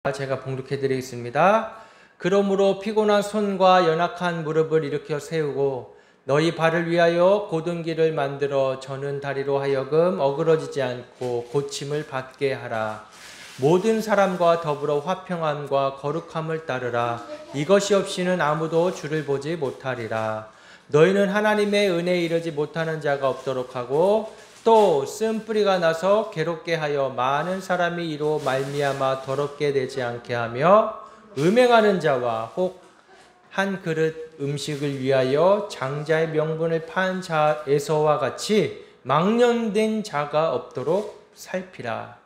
제가 봉독해 드리겠습니다. 그러므로 피곤한 손과 연약한 무릎을 일으켜 세우고 너희 발을 위하여 곧은 길을 만들어 저는 다리로 하여금 어그러지지 않고 고침을 받게 하라. 모든 사람과 더불어 화평함과 거룩함을 따르라. 이것이 없이는 아무도 주를 보지 못하리라. 너희는 하나님의 은혜에 이르지 못하는 자가 없도록 하고 또 쓴뿌리가 나서 괴롭게 하여 많은 사람이 이로 말미암아 더럽게 되지 않게 하며 음행하는 자와 혹 한 그릇 음식을 위하여 장자의 명분을 판 자에서와 같이 망령된 자가 없도록 살피라.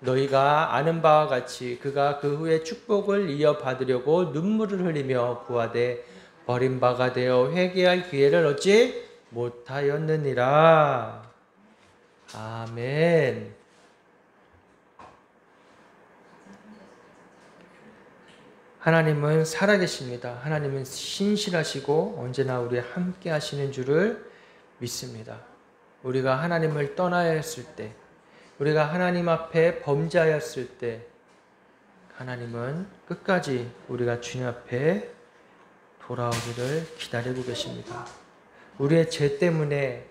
너희가 아는 바와 같이 그가 그 후에 축복을 이어받으려고 눈물을 흘리며 구하되 버림바가 되어 회개할 기회를 얻지 못하였느니라. 아멘. 하나님은 살아계십니다. 하나님은 신실하시고 언제나 우리와 함께 하시는 줄을 믿습니다. 우리가 하나님을 떠나야 했을 때, 우리가 하나님 앞에 범죄하였을 때 하나님은 끝까지 우리가 주님 앞에 돌아오기를 기다리고 계십니다. 우리의 죄 때문에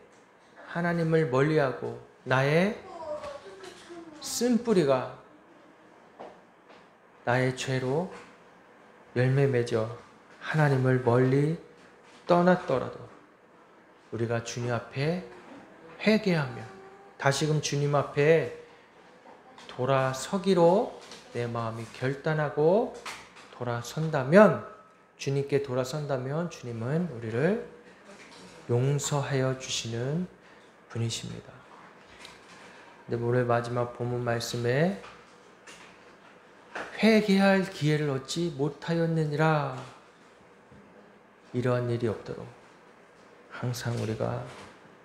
하나님을 멀리하고 나의 쓴뿌리가 나의 죄로 열매 맺어 하나님을 멀리 떠났더라도 우리가 주님 앞에 회개하며 다시금 주님 앞에 돌아서기로 내 마음이 결단하고 돌아선다면, 주님께 돌아선다면 주님은 우리를 용서하여 주시는 분이십니다. 근데 오늘 마지막 본문 말씀에 회개할 기회를 얻지 못하였느니라, 이러한 일이 없도록 항상 우리가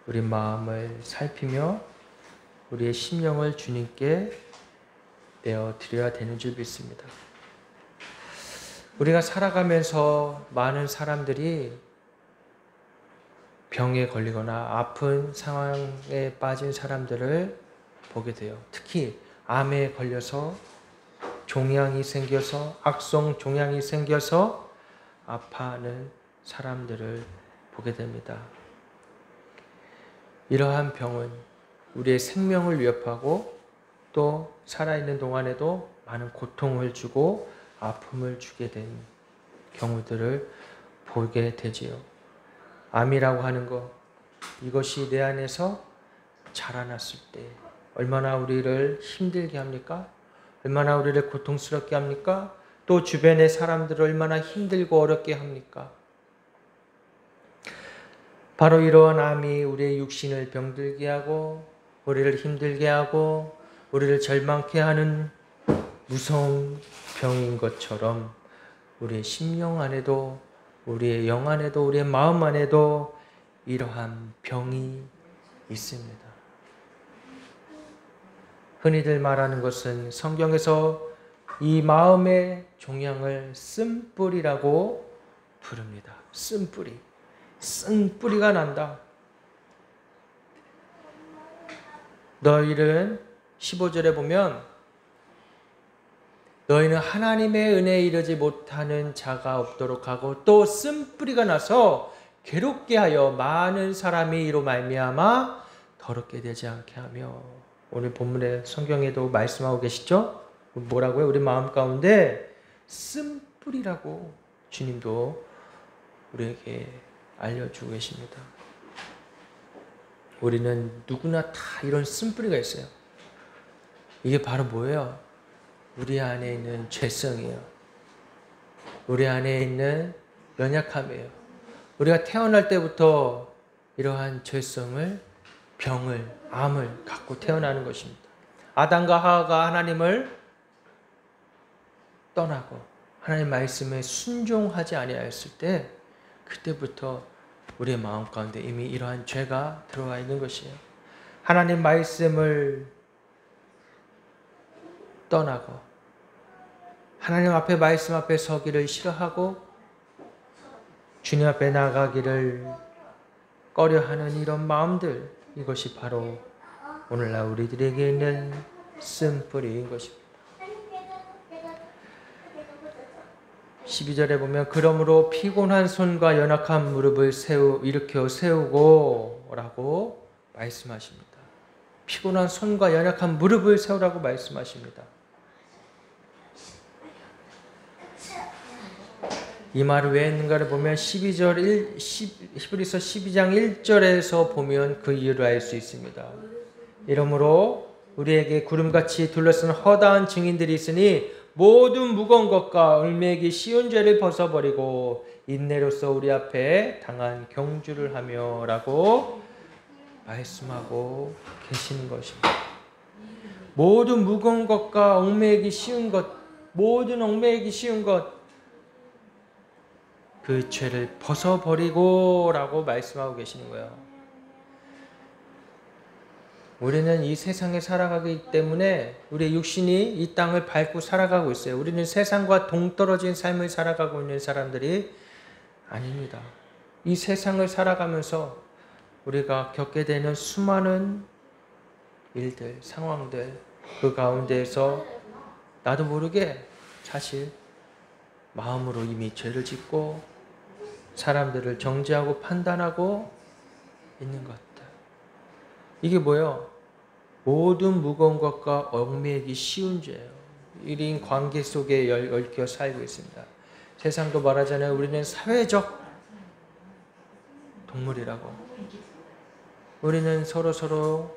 우리 마음을 살피며 우리의 심령을 주님께 내어드려야 되는 줄 믿습니다. 우리가 살아가면서 많은 사람들이 병에 걸리거나 아픈 상황에 빠진 사람들을 보게 돼요. 특히 암에 걸려서 종양이 생겨서, 악성 종양이 생겨서 아파하는 사람들을 보게 됩니다. 이러한 병은 우리의 생명을 위협하고 또 살아있는 동안에도 많은 고통을 주고 아픔을 주게 된 경우들을 보게 되지요. 암이라고 하는 것, 이것이 내 안에서 자라났을 때 얼마나 우리를 힘들게 합니까? 얼마나 우리를 고통스럽게 합니까? 또 주변의 사람들을 얼마나 힘들고 어렵게 합니까? 바로 이러한 암이 우리의 육신을 병들게 하고 우리를 힘들게 하고 우리를 절망케 하는 무서운 병인 것처럼 우리의 심령 안에도, 우리의 영 안에도, 우리의 마음 안에도 이러한 병이 있습니다. 흔히들 말하는 것은 성경에서 이 마음의 종양을 쓴뿌리라고 부릅니다. 쓴뿌리. 쓴뿌리가 난다. 너희는 15절에 보면 너희는 하나님의 은혜에 이르지 못하는 자가 없도록 하고 또 쓴뿌리가 나서 괴롭게 하여 많은 사람이 이로 말미암아 더럽게 되지 않게 하며, 오늘 본문의 성경에도 말씀하고 계시죠? 뭐라고요? 우리 마음 가운데 쓴뿌리라고 주님도 우리에게 알려주고 계십니다. 우리는 누구나 다 이런 쓴뿌리가 있어요. 이게 바로 뭐예요? 우리 안에 있는 죄성이에요. 우리 안에 있는 연약함이에요. 우리가 태어날 때부터 이러한 죄성을, 병을, 암을 갖고 태어나는 것입니다. 아담과 하와가 하나님을 떠나고 하나님 말씀에 순종하지 아니하였을 때, 그때부터 우리의 마음 가운데 이미 이러한 죄가 들어와 있는 것이에요. 하나님 말씀을 떠나고 하나님 앞에, 말씀 앞에 서기를 싫어하고 주님 앞에 나가기를 꺼려하는 이런 마음들, 이것이 바로 오늘날 우리들에게 있는 쓴뿌리인 것입니다. 12절에 보면 그러므로 피곤한 손과 연약한 무릎을 일으켜 세우고 라고 말씀하십니다. 피곤한 손과 연약한 무릎을 세우라고 말씀하십니다. 이 말이 왜 있는가를 보면 히브리서 12장 1절에서 보면 그 이유를 알 수 있습니다. 이러므로 우리에게 구름같이 둘러쓴 허다한 증인들이 있으니 모든 무거운 것과 얽매이기 쉬운 죄를 벗어버리고 인내로서 우리 앞에 당한 경주를 하며 라고 말씀하고 계시는 것입니다. 모든 무거운 것과 얽매이기 쉬운 것, 모든 얽매이기 쉬운 것, 그 죄를 벗어버리고 라고 말씀하고 계시는 거예요. 우리는 이 세상에 살아가기 때문에 우리의 육신이 이 땅을 밟고 살아가고 있어요. 우리는 세상과 동떨어진 삶을 살아가고 있는 사람들이 아닙니다. 이 세상을 살아가면서 우리가 겪게 되는 수많은 일들, 상황들, 그 가운데에서 나도 모르게 사실 마음으로 이미 죄를 짓고 사람들을 정죄하고 판단하고 있는 것들. 이게 뭐예요? 모든 무거운 것과 얽매이기 쉬운 죄예요. 1인 관계 속에 얽혀 살고 있습니다. 세상도 말하잖아요. 우리는 사회적 동물이라고. 우리는 서로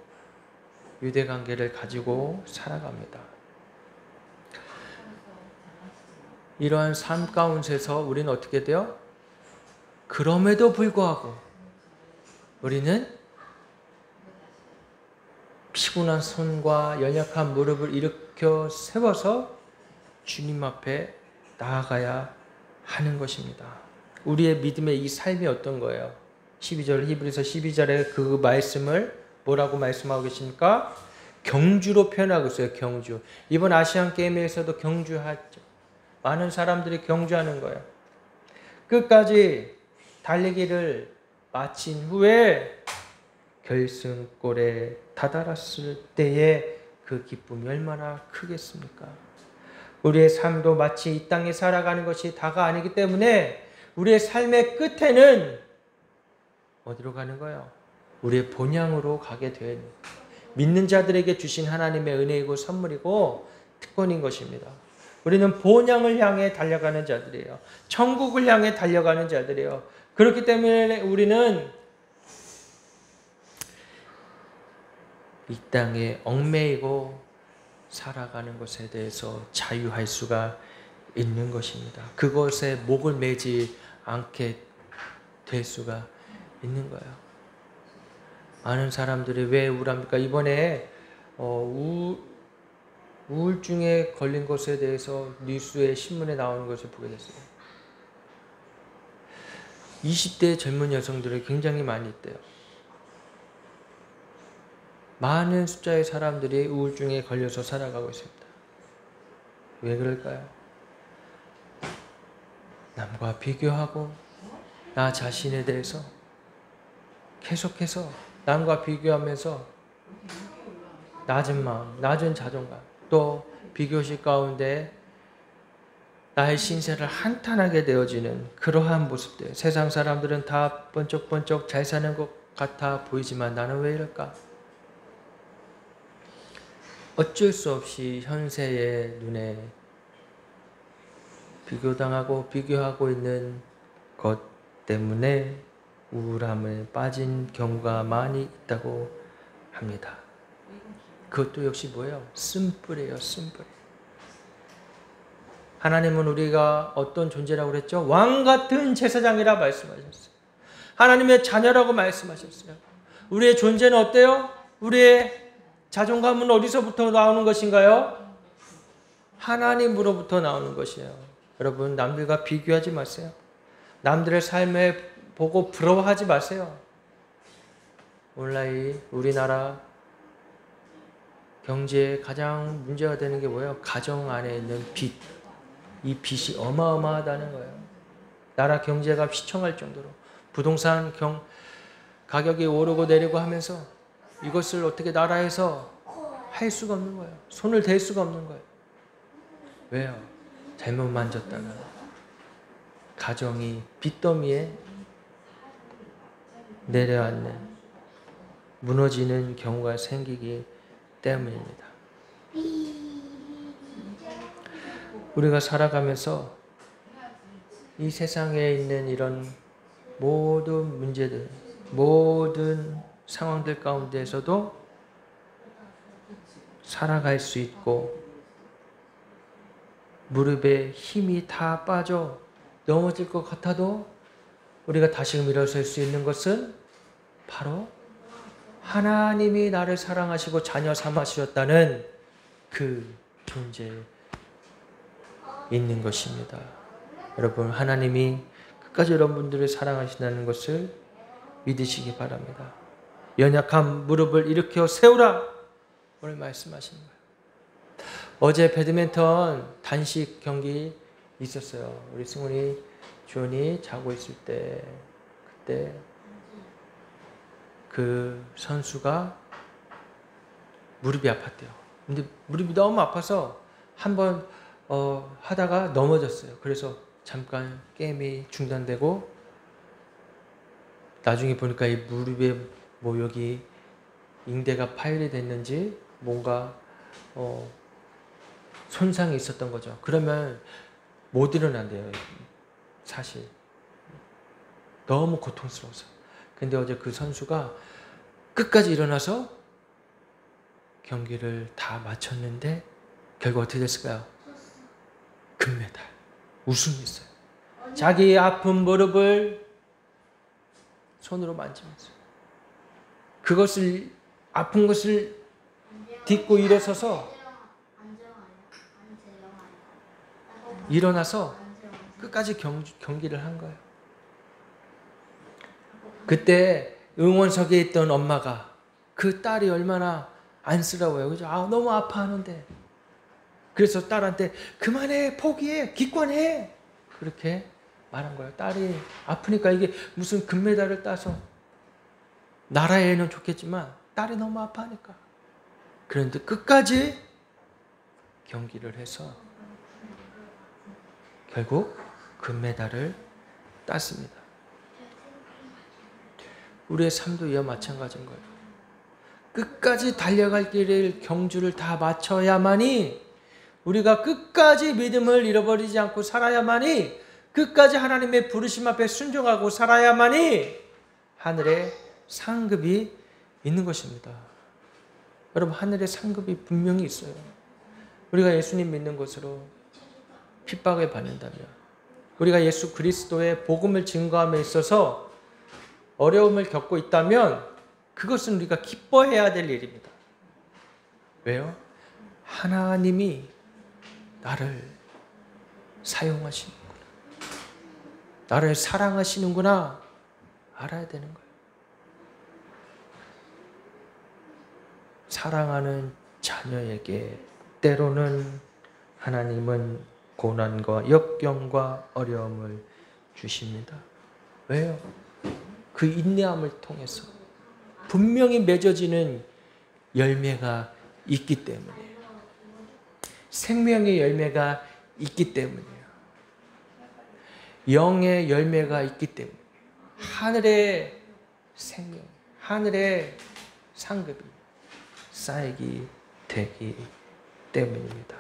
유대관계를 가지고 살아갑니다. 이러한 삶 가운데서 우리는 어떻게 돼요? 그럼에도 불구하고 우리는 피곤한 손과 연약한 무릎을 일으켜 세워서 주님 앞에 나아가야 하는 것입니다. 우리의 믿음의 이 삶이 어떤 거예요? 12절 히브리서 12절에 그 말씀을 뭐라고 말씀하고 계십니까? 경주로 표현하고 있어요. 경주. 이번 아시안 게임에서도 경주하죠. 많은 사람들이 경주하는 거예요. 끝까지 달리기를 마친 후에 결승골에 다다랐을 때의 그 기쁨이 얼마나 크겠습니까? 우리의 삶도 마치 이 땅에 살아가는 것이 다가 아니기 때문에 우리의 삶의 끝에는 어디로 가는 거예요? 우리의 본향으로 가게 된 믿는 자들에게 주신 하나님의 은혜이고 선물이고 특권인 것입니다. 우리는 본향을 향해 달려가는 자들이에요. 천국을 향해 달려가는 자들이에요. 그렇기 때문에 우리는 이 땅에 얽매이고 살아가는 것에 대해서 자유할 수가 있는 것입니다. 그것에 목을 매지 않게 될 수가 있는 거예요. 많은 사람들이 왜 우울합니까? 이번에 우울증에 걸린 것에 대해서 뉴스에 신문에 나오는 것을 보게 됐어요. 20대 젊은 여성들이 굉장히 많이 있대요. 많은 숫자의 사람들이 우울증에 걸려서 살아가고 있습니다. 왜 그럴까요? 남과 비교하고 나 자신에 대해서 계속해서 남과 비교하면서 낮은 마음, 낮은 자존감, 또 비교식 가운데 나의 신세를 한탄하게 되어지는 그러한 모습들. 세상 사람들은 다 번쩍번쩍 잘 사는 것 같아 보이지만 나는 왜 이럴까? 어쩔 수 없이 현세의 눈에 비교하고 있는 것 때문에 우울함에 빠진 경우가 많이 있다고 합니다. 그것도 역시 뭐예요? 쓴뿌리예요, 쓴뿌리. 하나님은 우리가 어떤 존재라고 그랬죠? 왕같은 제사장이라 말씀하셨어요. 하나님의 자녀라고 말씀하셨어요. 우리의 존재는 어때요? 우리의 자존감은 어디서부터 나오는 것인가요? 하나님으로부터 나오는 것이에요. 여러분, 남들과 비교하지 마세요. 남들의 삶을 보고 부러워하지 마세요. 오늘날 우리나라 경제에 가장 문제가 되는 게 뭐예요? 가정 안에 있는 빚. 이 빚이 어마어마하다는 거예요. 나라 경제가 휘청할 정도로 부동산 가격이 오르고 내리고 하면서 이것을 어떻게 나라에서 할 수가 없는 거예요. 손을 댈 수가 없는 거예요. 왜요? 잘못 만졌다가 가정이 빚더미에 내려앉는, 무너지는 경우가 생기기 때문입니다. 우리가 살아가면서 이 세상에 있는 이런 모든 문제들, 모든 상황들 가운데에서도 살아갈 수 있고, 무릎에 힘이 다 빠져 넘어질 것 같아도 우리가 다시금 일어설 수 있는 것은 바로 하나님이 나를 사랑하시고 자녀 삼으셨다는 그 존재에 있는 것입니다. 여러분, 하나님이 끝까지 여러분들을 사랑하신다는 것을 믿으시기 바랍니다. 연약한 무릎을 일으켜 세우라, 오늘 말씀하신 거예요. 어제 배드민턴 단식 경기 있었어요. 우리 승훈이, 주원이 자고 있을 때, 그때 그 선수가 무릎이 아팠대요. 근데 무릎이 너무 아파서 한번 하다가 넘어졌어요. 그래서 잠깐 게임이 중단되고, 나중에 보니까 이 무릎에 뭐 여기 인대가 파열이 됐는지 뭔가 손상이 있었던 거죠. 그러면 못 일어난대요. 사실 너무 고통스러워서. 근데 어제 그 선수가 끝까지 일어나서 경기를 다 마쳤는데 결국 어떻게 됐을까요? 금메달, 우승했어요. 자기 아픈 무릎을 손으로 만지면서 그것을, 아픈 것을 딛고 일어서서 일어나서 끝까지 경기를 한 거예요. 그때 응원석에 있던 엄마가 그 딸이 얼마나 안쓰러워요. 그죠? 너무 아파하는데. 그래서 딸한테 그만해, 포기해, 기권해. 그렇게 말한 거예요. 딸이 아프니까, 이게 무슨 금메달을 따서 나라에는 좋겠지만 딸이 너무 아파하니까. 그런데 끝까지 경기를 해서 결국 금메달을 땄습니다. 우리의 삶도 이와 마찬가지인 거예요. 끝까지 달려갈 길을, 경주를 다 마쳐야만이, 우리가 끝까지 믿음을 잃어버리지 않고 살아야만이, 끝까지 하나님의 부르심 앞에 순종하고 살아야만이 하늘에 상급이 있는 것입니다. 여러분, 하늘에 상급이 분명히 있어요. 우리가 예수님 믿는 것으로 핍박을 받는다면, 우리가 예수 그리스도의 복음을 증거함에 있어서 어려움을 겪고 있다면 그것은 우리가 기뻐해야 될 일입니다. 왜요? 하나님이 나를 사용하시는구나, 나를 사랑하시는구나 알아야 되는 거예요. 사랑하는 자녀에게 때로는 하나님은 고난과 역경과 어려움을 주십니다. 왜요? 그 인내함을 통해서 분명히 맺어지는 열매가 있기 때문이에요. 생명의 열매가 있기 때문이에요. 영의 열매가 있기 때문이에요. 하늘의 생명, 하늘의 상급이 쌓이기 되기 때문입니다.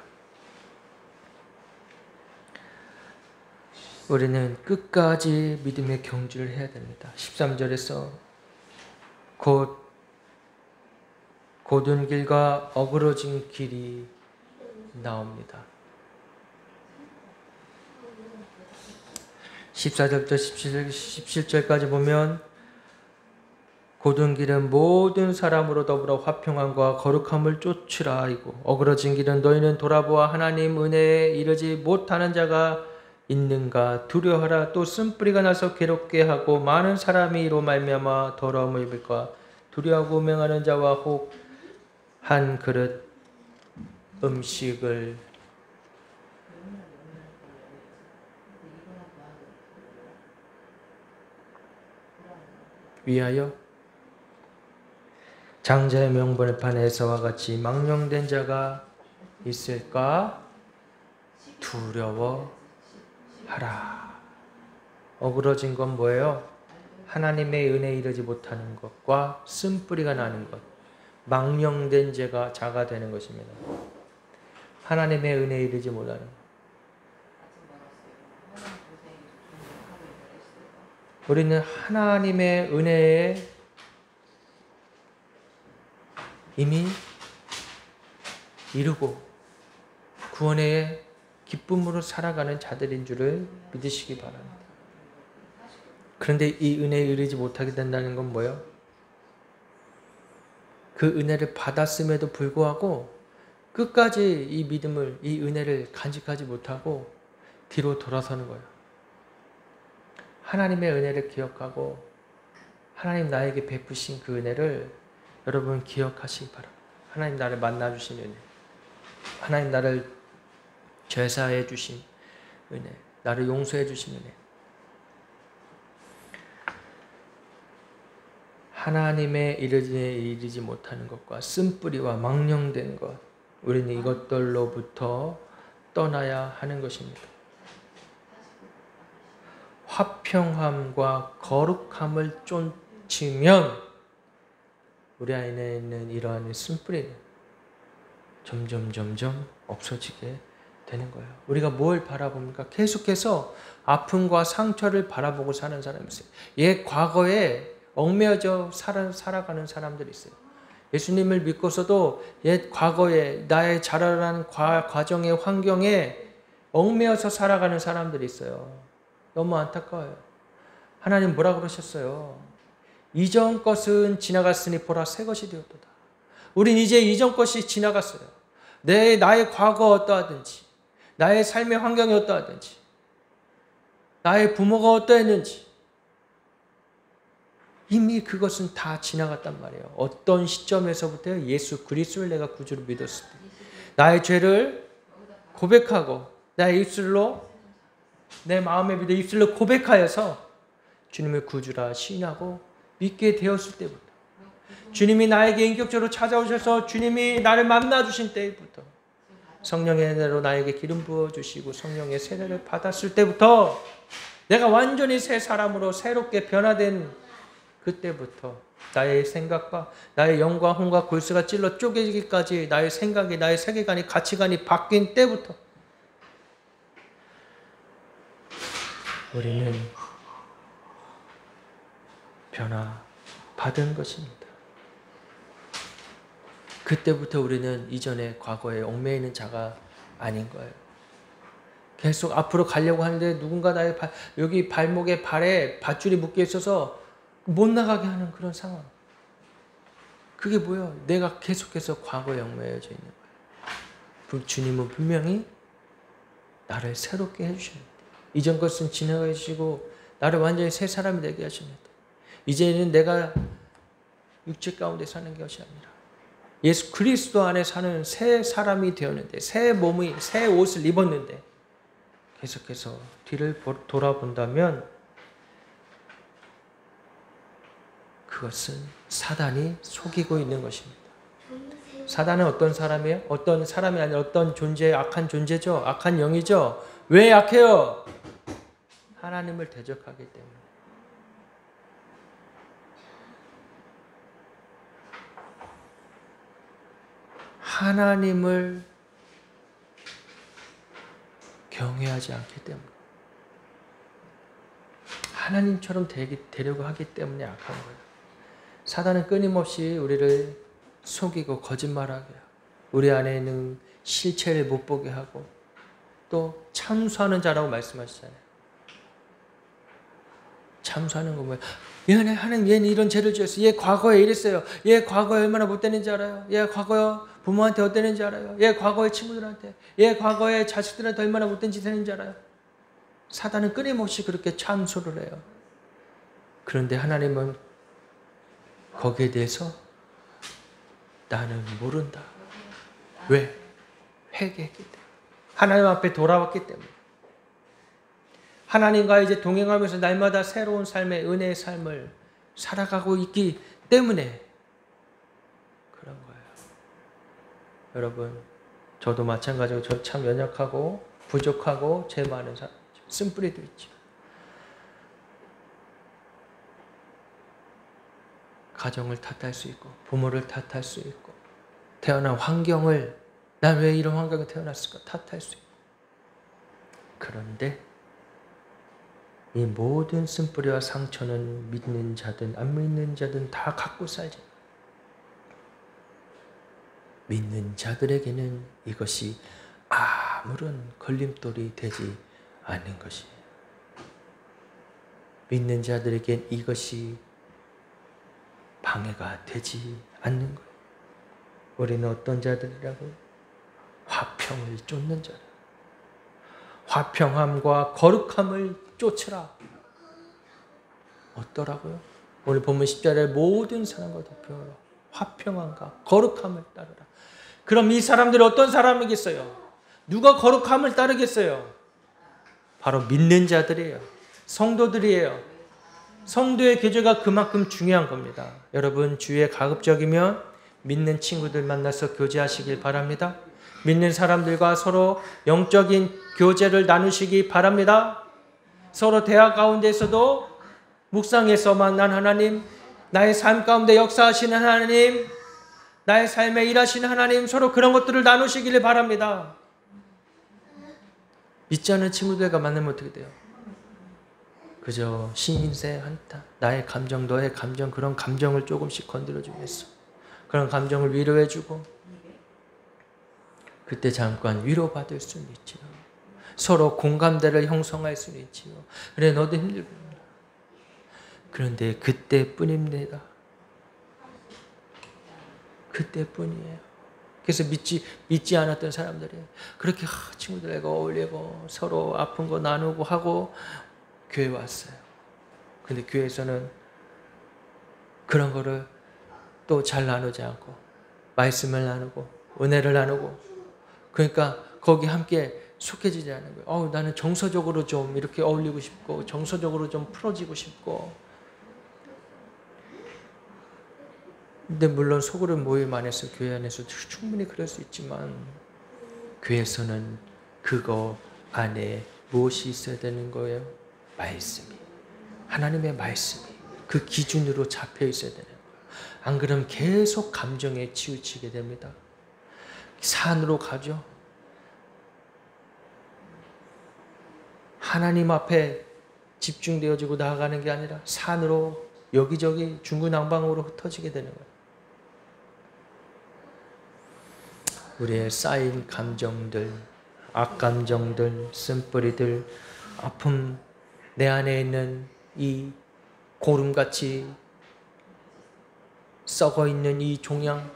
우리는 끝까지 믿음의 경주를 해야 됩니다. 13절에서 곧은 길과 어그러진 길이 나옵니다. 14절부터 17절까지 보면, 곧은 길은 모든 사람으로 더불어 화평함과 거룩함을 쫓으라 하이고, 어그러진 길은 너희는 돌아보아 하나님 은혜에 이르지 못하는 자가 있는가 두려워하라. 또 쓴뿌리가 나서 괴롭게 하고 많은 사람이 이로 말미암아 더러움을 입을까. 두려워하고 맹하는 자와 혹 한 그릇 음식을 위하여 장자의 명분판에 에서와 같이 망령된 자가 있을까 두려워하라. 어그러진 건 뭐예요? 하나님의 은혜에 이르지 못하는 것과 쓴뿌리가 나는 것, 망령된 자가 되는 것입니다. 하나님의 은혜에 이르지 못하는 것. 우리는 하나님의 은혜에 이미 이루고 구원의 기쁨으로 살아가는 자들인 줄을 믿으시기 바랍니다. 그런데 이 은혜에 이르지 못하게 된다는 건 뭐예요? 그 은혜를 받았음에도 불구하고 끝까지 이 믿음을, 이 은혜를 간직하지 못하고 뒤로 돌아서는 거예요. 하나님의 은혜를 기억하고 하나님 나에게 베푸신 그 은혜를 여러분 기억하시기 바랍니다. 하나님 나를 만나주신 은혜, 하나님 나를 죄사해 주신 은혜, 나를 용서해 주신 은혜. 하나님의 이르지 못하는 것과 쓴뿌리와 망령된 것, 우리는 이것들로부터 떠나야 하는 것입니다. 화평함과 거룩함을 쫓으면 우리 안에 있는 이러한 쓴뿌리는 점점 없어지게 되는 거예요. 우리가 뭘 바라봅니까? 계속해서 아픔과 상처를 바라보고 사는 사람이 있어요. 옛 과거에 얽매여져 살아가는 사람들이 있어요. 예수님을 믿고서도 옛 과거에 나의 자라나는 과정의 환경에 얽매여서 살아가는 사람들이 있어요. 너무 안타까워요. 하나님 뭐라 그러셨어요? 이전 것은 지나갔으니 보라 새 것이 되었도다. 우린 이제 이전 것이 지나갔어요. 나의 과거 어떠하든지, 나의 삶의 환경이 어떠하든지, 나의 부모가 어떠했는지 이미 그것은 다 지나갔단 말이에요. 어떤 시점에서부터 예수 그리스도를 내가 구주로 믿었을 때 나의 죄를 고백하고 나의 입술로 내 마음에 믿어 입술로 고백하여서 주님을 구주라 시인하고 믿게 되었을 때부터, 주님이 나에게 인격적으로 찾아오셔서 주님이 나를 만나주신 때부터, 성령의 은혜로 나에게 기름 부어주시고 성령의 세례를 받았을 때부터 내가 완전히 새 사람으로 새롭게 변화된 그때부터 나의 생각과 나의 영과 혼과 골수가 찔러 쪼개지기까지 나의 생각이, 나의 세계관이, 가치관이 바뀐 때부터 우리는 변화받은 것입니다. 그때부터 우리는 이전의 과거에 얽매이는 자가 아닌 거예요. 계속 앞으로 가려고 하는데 누군가 나의 여기 발목에 발에 밧줄이 묶여 있어서 못 나가게 하는 그런 상황. 그게 뭐예요? 내가 계속해서 과거에 얽매여져 있는 거예요. 주님은 분명히 나를 새롭게 해주십니다. 이전 것은 지나가 주시고 나를 완전히 새 사람이 되게 하십니다. 이제는 내가 육체 가운데 사는 것이 아니라 예수 그리스도 안에 사는 새 사람이 되었는데, 새 몸이 새 옷을 입었는데 계속해서 뒤를 돌아본다면 그것은 사단이 속이고 있는 것입니다. 사단은 어떤 사람이에요? 어떤 사람이 아니라 어떤 존재, 악한 존재죠. 악한 영이죠. 왜 약해요? 하나님을 대적하기 때문에. 하나님을 경외하지 않기 때문에, 하나님처럼 되려고 하기 때문에 약한 거예요. 사단은 끊임없이 우리를 속이고 거짓말하게 하고 우리 안에 있는 실체를 못 보게 하고 또 참수하는 자라고 말씀하시잖아요. 참수하는 건 뭐예요? 얘는 하나님, 얘는 이런 죄를 지었어요. 얘 과거에 이랬어요. 얘 과거에 얼마나 못되는지 알아요? 얘 과거에 부모한테 어땠는지 알아요? 얘 과거에 친구들한테, 얘 과거에 자식들한테 얼마나 못된 짓 했는지 알아요? 사단은 끊임없이 그렇게 참소를 해요. 그런데 하나님은 거기에 대해서 나는 모른다. 왜? 회개했기 때문에. 하나님 앞에 돌아왔기 때문에. 하나님과 이제 동행하면서 날마다 새로운 삶의 은혜의 삶을 살아가고 있기 때문에 그런 거예요. 여러분, 저도 마찬가지고 저 참 연약하고 부족하고 죄 많은 사람이죠. 쓴뿌리도 있죠. 가정을 탓할 수 있고 부모를 탓할 수 있고 태어난 환경을 난 왜 이런 환경에 태어났을까 탓할 수 있고 그런데 이 모든 쓴뿌리와 상처는 믿는 자든 안 믿는 자든 다 갖고 살지. 믿는 자들에게는 이것이 아무런 걸림돌이 되지 않는 것이에요. 믿는 자들에겐 이것이 방해가 되지 않는 거예요. 우리는 어떤 자들이라고요? 화평을 쫓는 자들. 화평함과 거룩함을 쫓으라. 어떠라고요? 오늘 본문 10절에 모든 사람과 덮여라. 화평함과 거룩함을 따르라. 그럼 이 사람들이 어떤 사람이겠어요? 누가 거룩함을 따르겠어요? 바로 믿는 자들이에요. 성도들이에요. 성도의 교제가 그만큼 중요한 겁니다. 여러분 주위에 가급적이면 믿는 친구들 만나서 교제하시길 바랍니다. 믿는 사람들과 서로 영적인 교제를 나누시기 바랍니다. 서로 대화 가운데서도 묵상에서 만난 하나님, 나의 삶 가운데 역사하시는 하나님, 나의 삶에 일하시는 하나님, 서로 그런 것들을 나누시기를 바랍니다. 믿지 않는 친구들과 만나면 어떻게 돼요? 그저 신인세 한타, 나의 감정, 너의 감정, 그런 감정을 조금씩 건드려주면서 그런 감정을 위로해주고 그때 잠깐 위로받을 수는 있지요. 서로 공감대를 형성할 수는 있지요. 그래 너도 힘들구나. 그런데 그때뿐입니다. 그때뿐이에요. 그래서 믿지 않았던 사람들이 그렇게 친구들과 어울리고 서로 아픈 거 나누고 하고 교회 왔어요. 근데 교회에서는 그런 거를 또 잘 나누지 않고 말씀을 나누고 은혜를 나누고 그러니까 거기 함께 속해지지 않는 거예요. 나는 정서적으로 좀 이렇게 어울리고 싶고 정서적으로 좀 풀어지고 싶고 근데 물론 속으로 모임 안에서 교회 안에서 충분히 그럴 수 있지만 교회에서는 그거 안에 무엇이 있어야 되는 거예요? 말씀이. 하나님의 말씀이 그 기준으로 잡혀 있어야 되는 거예요. 안 그러면 계속 감정에 치우치게 됩니다. 산으로 가죠. 하나님 앞에 집중되어지고 나아가는 게 아니라 산으로 여기저기 중구난방으로 흩어지게 되는 거예요. 우리의 쌓인 감정들, 악감정들, 쓴뿌리들, 아픔, 내 안에 있는 이 고름같이 썩어있는 이 종양,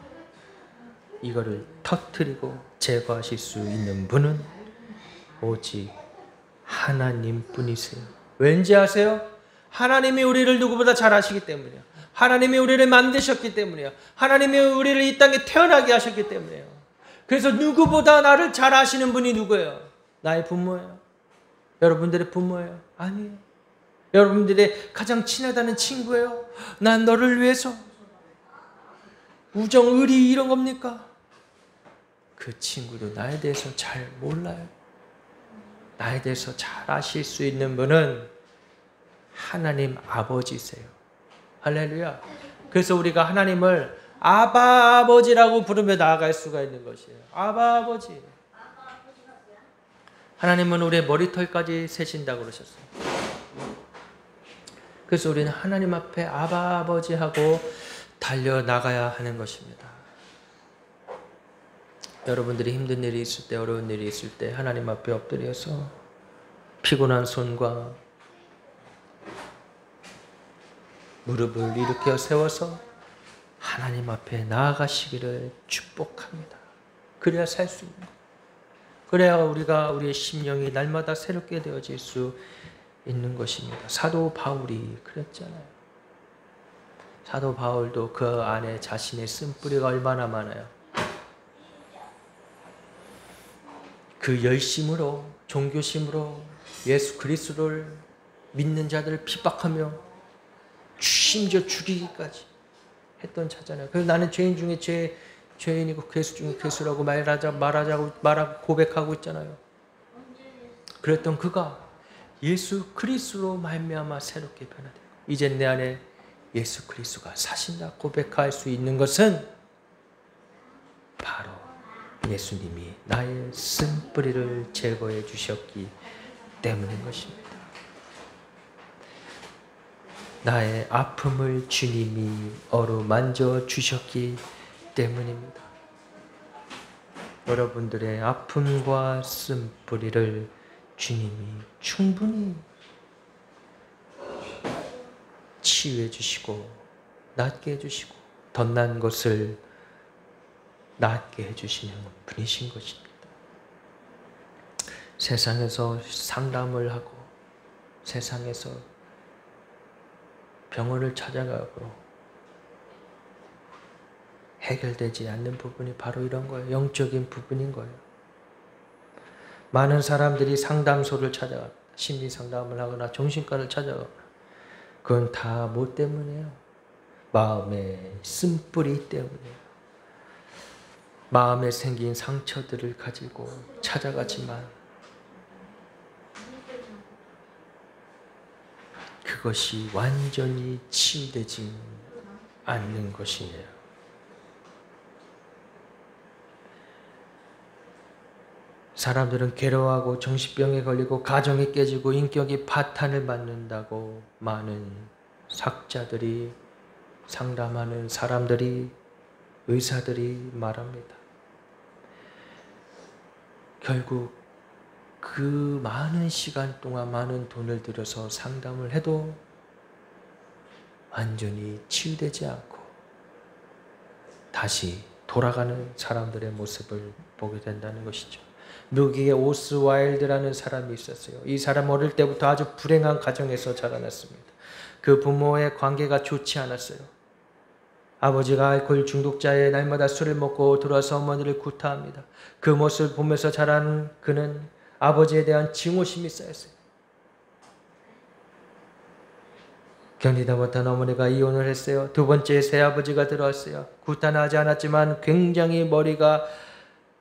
이거를 터뜨리고 제거하실 수 있는 분은 오직 하나님뿐이세요. 왠지 아세요? 하나님이 우리를 누구보다 잘 아시기 때문이에요. 하나님이 우리를 만드셨기 때문이에요. 하나님이 우리를 이 땅에 태어나게 하셨기 때문이에요. 그래서 누구보다 나를 잘 아시는 분이 누구예요? 나의 부모예요. 여러분들의 부모예요? 아니에요. 여러분들의 가장 친하다는 친구예요? 난 너를 위해서 우정, 의리 이런 겁니까? 그 친구도 나에 대해서 잘 몰라요. 나에 대해서 잘 아실 수 있는 분은 하나님 아버지세요. 할렐루야. 그래서 우리가 하나님을 아바 아버지라고 부르며 나아갈 수가 있는 것이에요. 아바 아버지. 하나님은 우리의 머리털까지 세신다고 그러셨어요. 그래서 우리는 하나님 앞에 아바 아버지 하고 달려나가야 하는 것입니다. 여러분들이 힘든 일이 있을 때, 어려운 일이 있을 때 하나님 앞에 엎드려서 피곤한 손과 무릎을 일으켜 세워서 하나님 앞에 나아가시기를 축복합니다. 그래야 살 수 있는 거예요. 그래야 우리의 심령이 날마다 새롭게 되어질 수 있는 것입니다. 사도 바울이 그랬잖아요. 사도 바울도 그 안에 자신의 쓴뿌리가 얼마나 많아요. 그 열심으로, 종교심으로 예수 그리스도를 믿는 자들을 핍박하며 심지어 죽이기까지 했던 자잖아요. 그래서 나는 죄인 중에 죄인이고 괴수 중에 괴수라고 말하고 고백하고 있잖아요. 그랬던 그가 예수 그리스도로 말미암아 새롭게 변화되고 이제 내 안에 예수 그리스도가 사신다 고백할 수 있는 것은 바로 예수님이 나의 쓴뿌리를 제거해 주셨기 때문인 것입니다. 나의 아픔을 주님이 어루만져 주셨기 때문입니다. 여러분들의 아픔과 쓴뿌리를 주님이 충분히 치유해 주시고 낫게 해주시고 덧난 것을 낫게 해주시는 분이신 것입니다. 세상에서 상담을 하고 세상에서 병원을 찾아가고 해결되지 않는 부분이 바로 이런 거예요. 영적인 부분인 거예요. 많은 사람들이 상담소를 찾아갑니다. 심리 상담을 하거나 정신과를 찾아가거나 그건 다 뭐 때문이에요? 마음의 쓴뿌리 때문이에요. 마음에 생긴 상처들을 가지고 찾아가지만 그것이 완전히 치유되지 않는 것이에요. 사람들은 괴로워하고 정신병에 걸리고 가정이 깨지고 인격이 파탄을 맞는다고 많은 학자들이 상담하는 사람들이 의사들이 말합니다. 결국 그 많은 시간 동안 많은 돈을 들여서 상담을 해도 완전히 치유되지 않고 다시 돌아가는 사람들의 모습을 보게 된다는 것이죠. 미국의 오스 와일드라는 사람이 있었어요. 이 사람 어릴 때부터 아주 불행한 가정에서 자라났습니다. 그 부모의 관계가 좋지 않았어요. 아버지가 알코올 중독자에 날마다 술을 먹고 들어와서 어머니를 구타합니다. 그 모습을 보면서 자란 그는 아버지에 대한 증오심이 쌓였어요. 견디다 못한 어머니가 이혼을 했어요. 두 번째 새아버지가 들어왔어요. 구타는 하지 않았지만 굉장히 머리가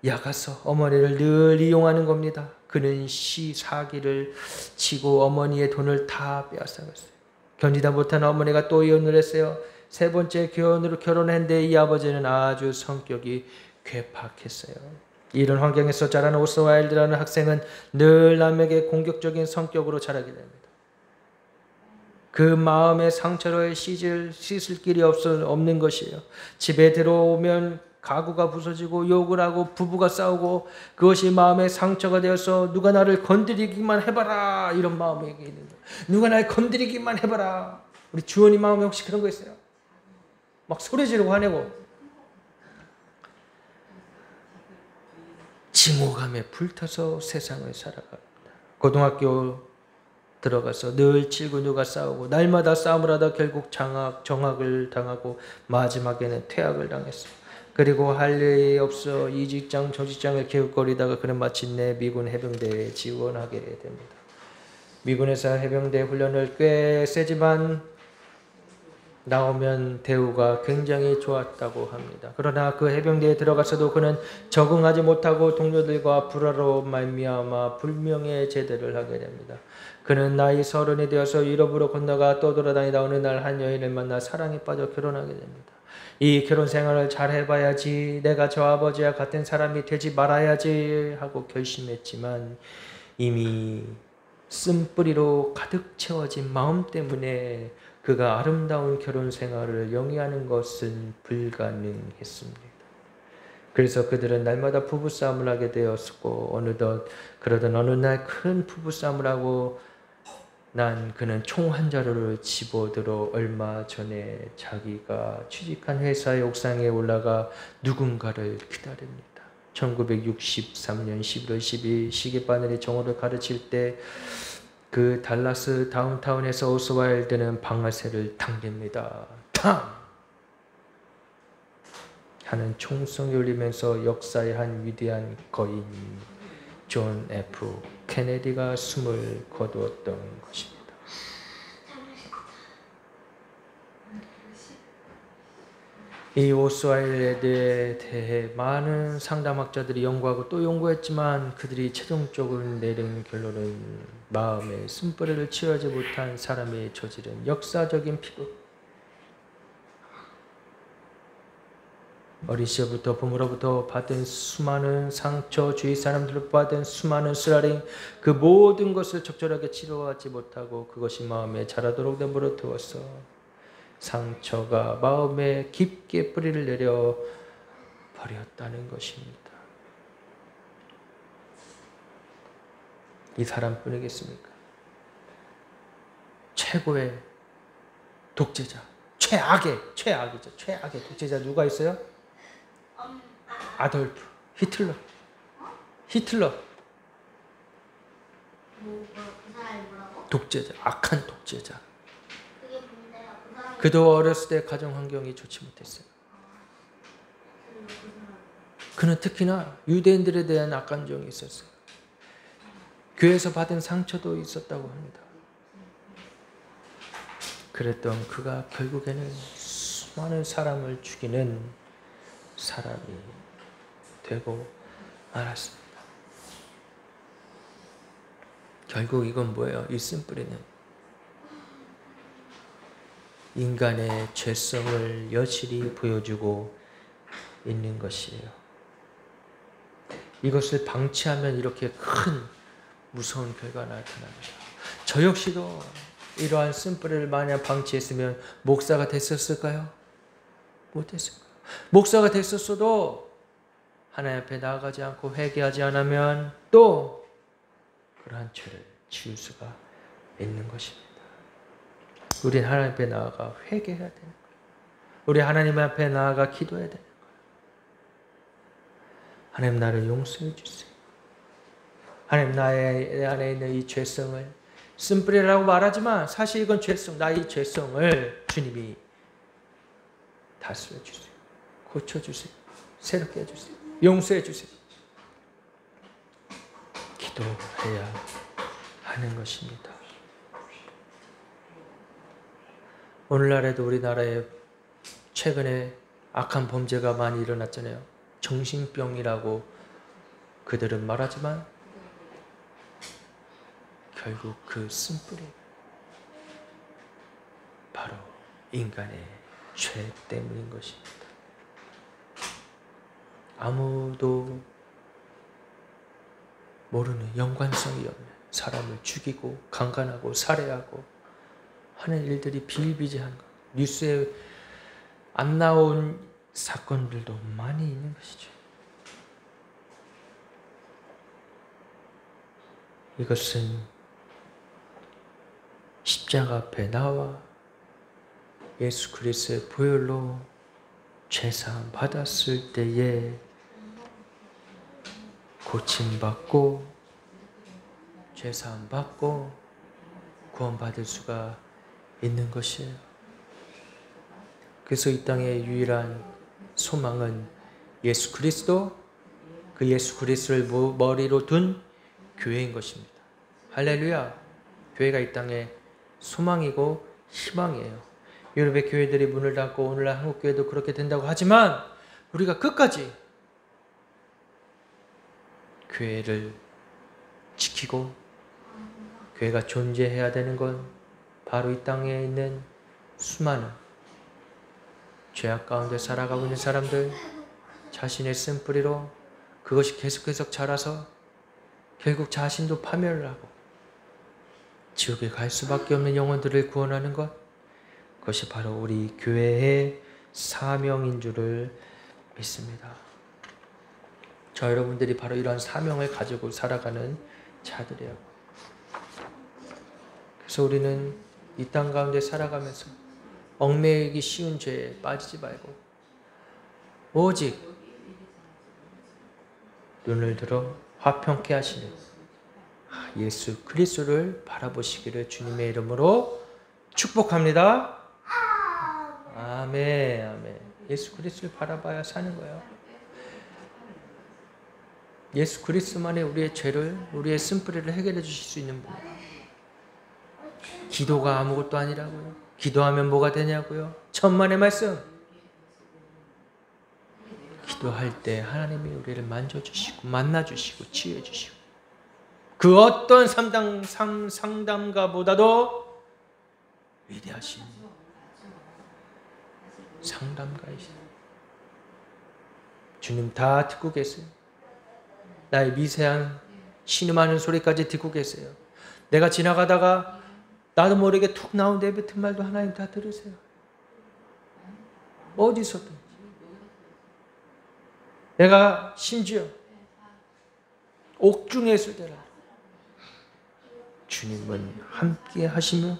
약아서 어머니를 늘 이용하는 겁니다. 그는 사기를 치고 어머니의 돈을 다 빼앗아갔어요. 견디다 못한 어머니가 또 이혼을 했어요. 세 번째 결혼했는데 이 아버지는 아주 성격이 괴팍했어요. 이런 환경에서 자란 오스 와일드라는 학생은 늘 남에게 공격적인 성격으로 자라게 됩니다. 그 마음의 상처를 씻을 길이 없는 것이에요. 집에 들어오면 가구가 부서지고 욕을 하고 부부가 싸우고 그것이 마음의 상처가 되어서 누가 나를 건드리기만 해봐라 이런 마음이 있는 거예요. 누가 날 건드리기만 해봐라. 우리 주원이 마음에 혹시 그런 거 있어요? 막 소리 지르고 화내고 증오감에 불타서 세상을 살아갑니다. 고등학교 들어가서 늘 칠구누가 싸우고 날마다 싸움을 하다 결국 정학을 당하고 마지막에는 퇴학을 당했어요. 그리고 할 일이 없어 이 직장 저 직장을 기웃거리다가 그는 마침내 미군 해병대에 지원하게 됩니다. 미군에서 해병대 훈련을 꽤 세지만 나오면 대우가 굉장히 좋았다고 합니다. 그러나 그 해병대에 들어가서도 그는 적응하지 못하고 동료들과 불화로 말미암아 불명예 제대를 하게 됩니다. 그는 나이 30이 되어서 유럽으로 건너가 떠돌아다니다 어느 날 한 여인을 만나 사랑에 빠져 결혼하게 됩니다. 이 결혼 생활을 잘 해봐야지, 내가 저 아버지와 같은 사람이 되지 말아야지 하고 결심했지만 이미 쓴뿌리로 가득 채워진 마음 때문에 그가 아름다운 결혼 생활을 영위하는 것은 불가능했습니다. 그래서 그들은 날마다 부부싸움을 하게 되었고 그러던 어느 날 큰 부부싸움을 하고 난 그는 총 한 자루를 집어들어 얼마 전에 자기가 취직한 회사의 옥상에 올라가 누군가를 기다립니다. 1963년 11월 12일 시계바늘이 정오를 가르칠 때 그 달라스 다운타운에서 오스 와일드는 방아쇠를 당깁니다. 탕! 하는 총성이 울리면서 역사의 한 위대한 거인 존 F. 케네디가 숨을 거두었던 것입니다. 이 오스 와일드에 대해 많은 상담학자들이 연구하고 또 연구했지만 그들이 최종적으로 내린 결론은 마음의 쓴뿌리를 치유하지 못한 사람이 저지른 역사적인 비극, 어린 시절부터 부모로부터 받은 수많은 상처, 주위 사람들로부터 받은 수많은 쓰라림, 그 모든 것을 적절하게 치료하지 못하고 그것이 마음에 자라도록 내버려 두었어. 상처가 마음에 깊게 뿌리를 내려 버렸다는 것입니다. 이 사람뿐이겠습니까? 최고의 독재자, 최악이죠. 최악의 독재자 누가 있어요? 아돌프 히틀러. 독재자, 악한 독재자. 그도 어렸을 때 가정 환경이 좋지 못했어요. 그는 특히나 유대인들에 대한 악감정이 있었어요. 교회에서 받은 상처도 있었다고 합니다. 그랬던 그가 결국에는 수많은 사람을 죽이는 사람이 되고 말았습니다. 결국 이건 뭐예요? 이 쓴뿌리는 인간의 죄성을 여실히 보여주고 있는 것이에요. 이것을 방치하면 이렇게 큰 무서운 결과가 나타납니다. 저 역시도 이러한 쓴뿌리를 만약 방치했으면 목사가 됐었을까요? 못했을까요? 목사가 됐었어도 하나님 앞에 나아가지 않고 회개하지 않으면 또 그러한 죄를 지을 수가 있는 것입니다. 우리는 하나님 앞에 나아가 회개해야 되는 거예요. 우리 하나님 앞에 나아가 기도해야 되는 거예요. 하나님 나를 용서해 주세요. 하나님 나의 안에 있는 이 죄성을 쓴뿌리라고 말하지만 사실 이건 죄성, 나의 죄성을 주님이 다스려 주세요. 고쳐주세요. 새롭게 해주세요. 용서해 주세요. 기도해야 하는 것입니다. 오늘날에도 우리나라에 최근에 악한 범죄가 많이 일어났잖아요. 정신병이라고 그들은 말하지만 결국 그 쓴뿌리 바로 인간의 죄 때문인 것입니다. 아무도 모르는 연관성이 없는 사람을 죽이고 강간하고 살해하고 하는 일들이 비일비재한 것. 뉴스에 안 나온 사건들도 많이 있는 것이죠. 이것은 십자가 앞에 나와 예수 그리스도의 보혈로 죄사함 받았을 때에 고침받고 죄사함 받고 구원받을 수가 있는 것이에요. 그래서 이 땅의 유일한 소망은 예수 그리스도, 그 예수 그리스도를 머리로 둔 교회인 것입니다. 할렐루야! 교회가 이 땅의 소망이고 희망이에요. 유럽의 교회들이 문을 닫고 오늘날 한국 교회도 그렇게 된다고 하지만 우리가 끝까지 교회를 지키고 교회가 존재해야 되는 건 바로 이 땅에 있는 수많은 죄악 가운데 살아가고 있는 사람들, 자신의 쓴뿌리로 그것이 계속 자라서 결국 자신도 파멸을 하고 지옥에 갈 수밖에 없는 영혼들을 구원하는 것, 그것이 바로 우리 교회의 사명인 줄을 믿습니다. 저 여러분들이 바로 이러한 사명을 가지고 살아가는 자들이에요. 그래서 우리는 이 땅 가운데 살아가면서 얽매이기 쉬운 죄에 빠지지 말고 오직 눈을 들어 화평케 하시는 예수 그리스도를 바라보시기를 주님의 이름으로 축복합니다. 아멘, 아멘. 예수 그리스도를 바라봐야 사는 거예요. 예수 그리스도만이 우리의 죄를, 우리의 쓴뿌리를 해결해 주실 수 있는 분이에요. 기도가 아무것도 아니라고요. 기도하면 뭐가 되냐고요. 천만의 말씀. 기도할 때 하나님이 우리를 만져주시고 만나주시고 치유해주시고 그 어떤 상담가보다도 위대하신 상담가이신 주님 다 듣고 계세요. 나의 미세한 신음하는 소리까지 듣고 계세요. 내가 지나가다가 나도 모르게 툭 나온 내뱉은 말도 하나님 다 들으세요. 어디서든. 내가 심지어 옥중에 있을 때라 주님은 함께 하시며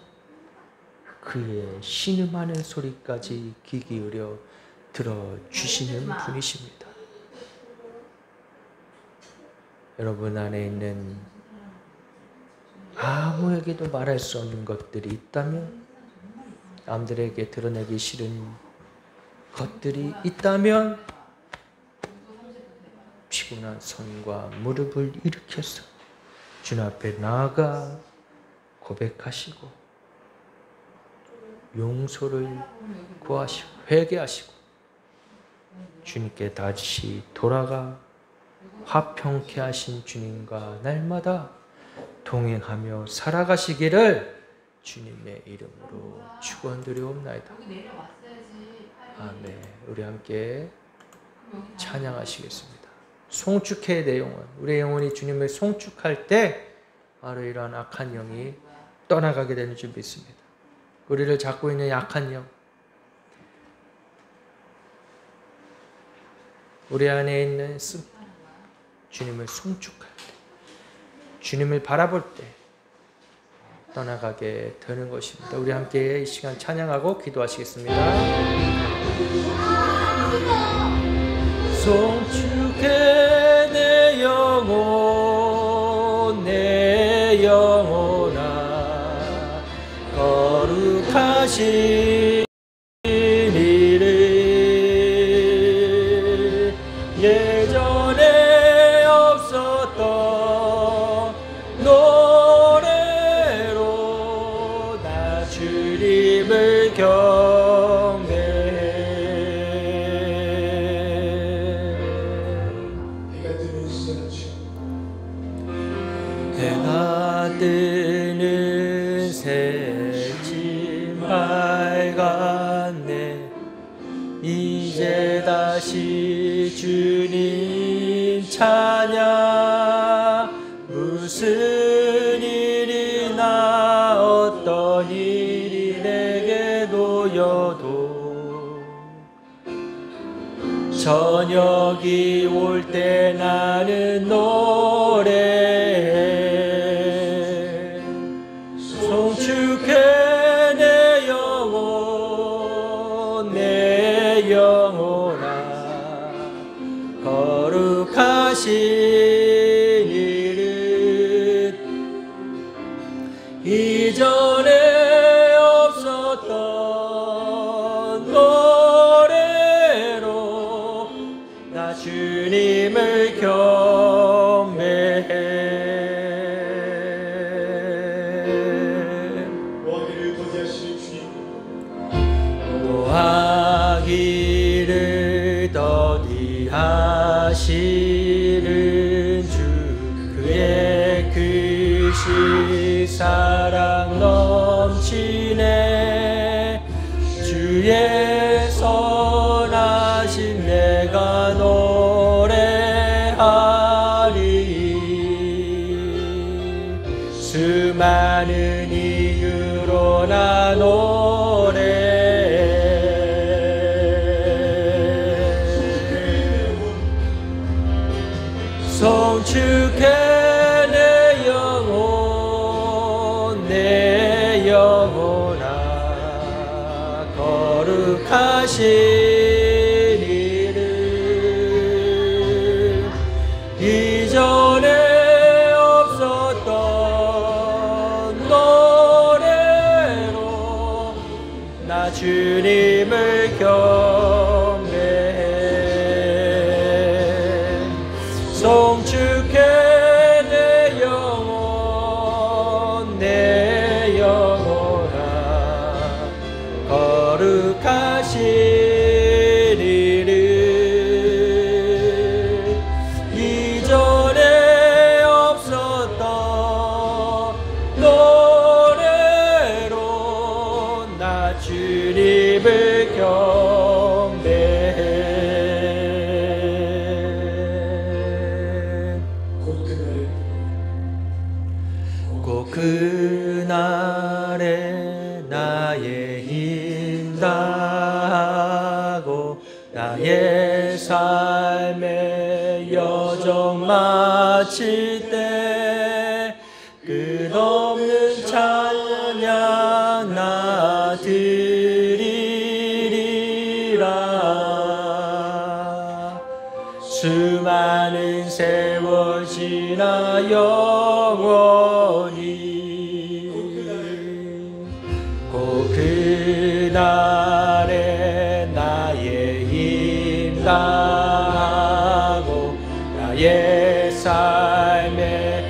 그의 신음하는 소리까지 귀 기울여 들어주시는 분이십니다. 여러분 안에 있는 아무에게도 말할 수 없는 것들이 있다면, 남들에게 드러내기 싫은 것들이 있다면 피곤한 손과 무릎을 일으켜서 주님 앞에 나아가 고백하시고 용서를 구하시고 회개하시고 주님께 다시 돌아가 화평케 하신 주님과 날마다 동행하며 살아가시기를 주님의 이름으로 축원드리옵나이다. 아멘. 우리 함께 찬양하시겠습니다. 송축의 내용은, 우리의 영혼이 주님을 송축할 때 바로 이러한 악한 영이 떠나가게 되는 줄 믿습니다. 우리를 잡고 있는 약한 영, 우리 안에 있는 주님을 송축할 때, 주님을 바라볼 때 떠나가게 되는 것입니다. 우리 함께 이 시간 찬양하고 기도하시겠습니다. 송축해 내 영혼, 내 영혼아, 거룩하신 이를 예전에 없었던 노래로 나 주님을 해가 뜨는 새침 밝았네. 이제 다시 주님 찬양. 무슨 일이나 어떤 일이 내게 놓여도 저녁이 올 때 나는 노래해. 송축해 내 영혼, 내 영혼아, 거룩하신 이를 이전에 없었던 노래로 나 주님을 경배해. 노하기를 더디하시는 주, 그의 크신 사랑 넘치네. 주의 선하심 내가 노래하리. 수많은 이유로 나 노래해. 송축해 내 영혼, 내 영혼아, 거룩하신 이를 이전에 없었던 노래로 나 주님을 경배해. 송축해 내 영혼, 내 영혼아, 거룩하신 이를 이전에 없었던 노래로 나 주님을 꼭 그날에 나의 힘 다하고 나의 삶의 여정 마칠 때 끝없는 찬양 나 드리리라. 수많은 세월 지나 영원히 꼭 그날에 나의 힘 다하고 나의 삶의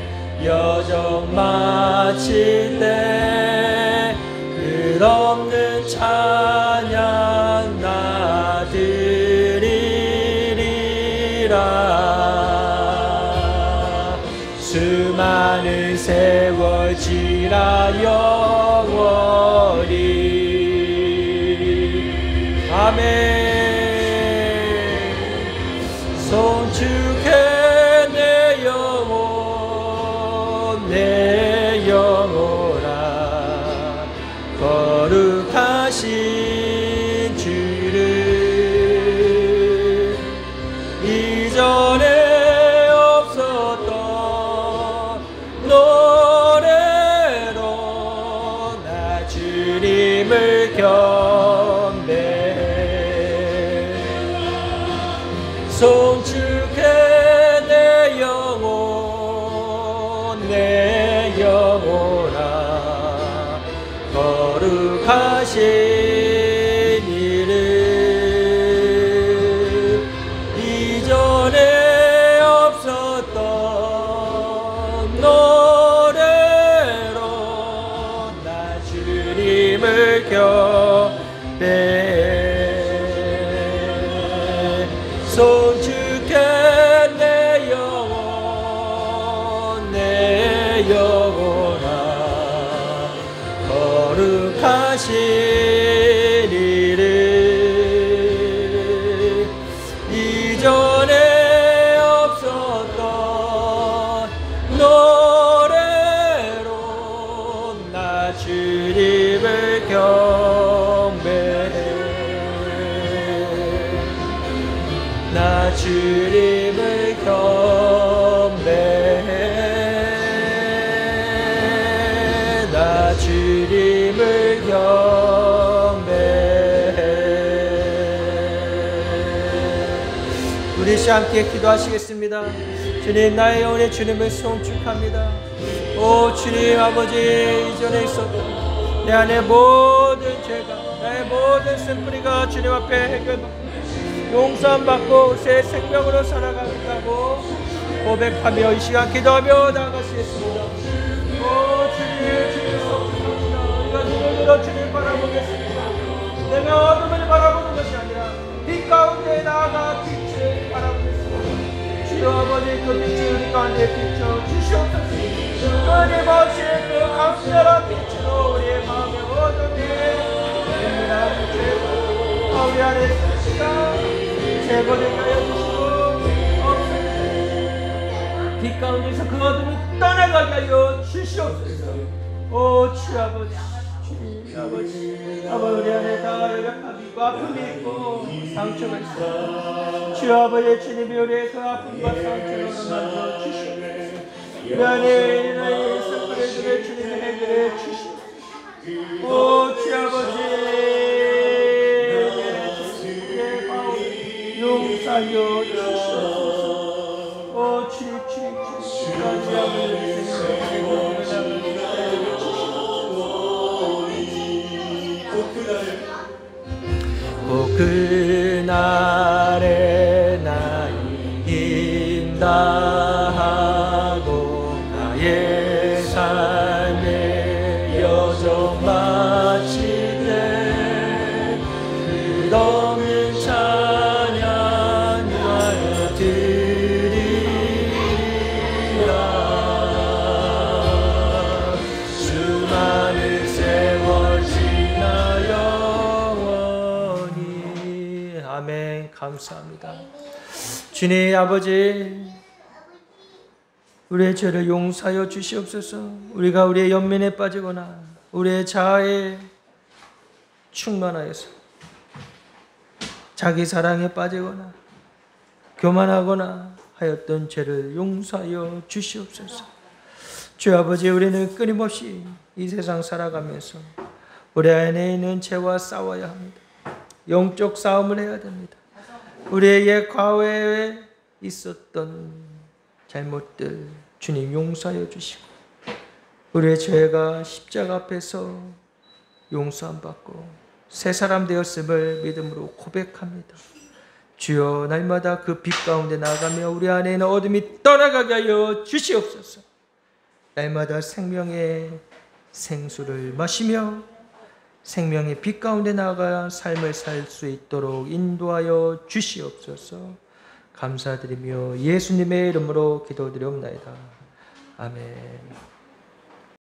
여정 마칠 때 끝없는 찬양 나 드리리라. 수많은 세월 지나 영원히 아멘. 송축해 내 영혼 내 영혼아 거룩하신 주를 이전에 없었던 노래로 나 주님을 경배해. 송축해 내 영혼 내 영혼아 거룩하신 이름 이전에 없었던 노래로 나 주님을 경배해. 송축해 내 영혼 내 영혼아 거룩하신 이름 이전에 없었던 노래로 나 주님을 경배해. 나 주님을 경배해. 나 주님을 경배해. 우리 시 함께 기도하시겠습니다. 주님 나의 영혼에 주님을 송축합니다. 오 주님 아버지 이전에 있었던 내 안의 모든 죄가 나의 모든 쓴뿌리가 주님 앞에 해결받고 용서받고 새 생명으로 살아가겠다고 고백하며 이 시간 기도하며 나아가시겠습니다. 오 주님 송축합니다. 우리가 눈을 들어 주님 바라보겠습니다. 내가 어둠을 바라보는 것이 아니라 빛 가운데 나아가 빛을 바라보겠습니다. 주여 아버지 그 빛을 우리 가운데 비춰 주시옵소서. 끊임없이 그 강렬한 빛으로 우리의 마음의 어둠에 예민한 죄고 우리 안에 있습니다. 제거되게 하여 주시고 빛 가운데서 그 어둠을 떠나가게 하여 주시옵소서. 오 주 아버지 주님 아버지 우리 안에 다 연약함이고 아픔이 있고 상처가 있어. 주 아버지 주님이 우리의 그 아픔과 상처를 만져 주시옵소서. 우리 안에 나의 쓴뿌리들을 주님이 해결해 주시옵소서. 오 주 아버지 용서하여 주시옵소서. 오 주님 꼭 그날에 나의 힘 다하고 나의 삶의 여정 마칠 때 끝없는 찬양 나여 드리리라. 수많은 세월 지나 영원히 아멘. 감사합니다. 주님 아버지 우리의 죄를 용서하여 주시옵소서. 우리가 우리의 연민에 빠지거나 우리의 자아에 충만하여서 자기 사랑에 빠지거나 교만하거나 하였던 죄를 용서하여 주시옵소서. 주 아버지, 우리는 끊임없이 이 세상 살아가면서 우리 안에 있는 죄와 싸워야 합니다. 영적 싸움을 해야 됩니다. 우리의 옛 과거에 있었던 잘못들 주님 용서하여 주시고 우리의 죄가 십자가 앞에서 용서함 받고 새 사람 되었음을 믿음으로 고백합니다. 주여, 날마다 그 빛 가운데 나가며 우리 안에 있는 어둠이 떠나가게 하여 주시옵소서. 날마다 생명의 생수를 마시며 생명의 빛 가운데 나가 삶을 살 수 있도록 인도하여 주시옵소서. 감사드리며 예수님의 이름으로 기도드리옵나이다. 아멘.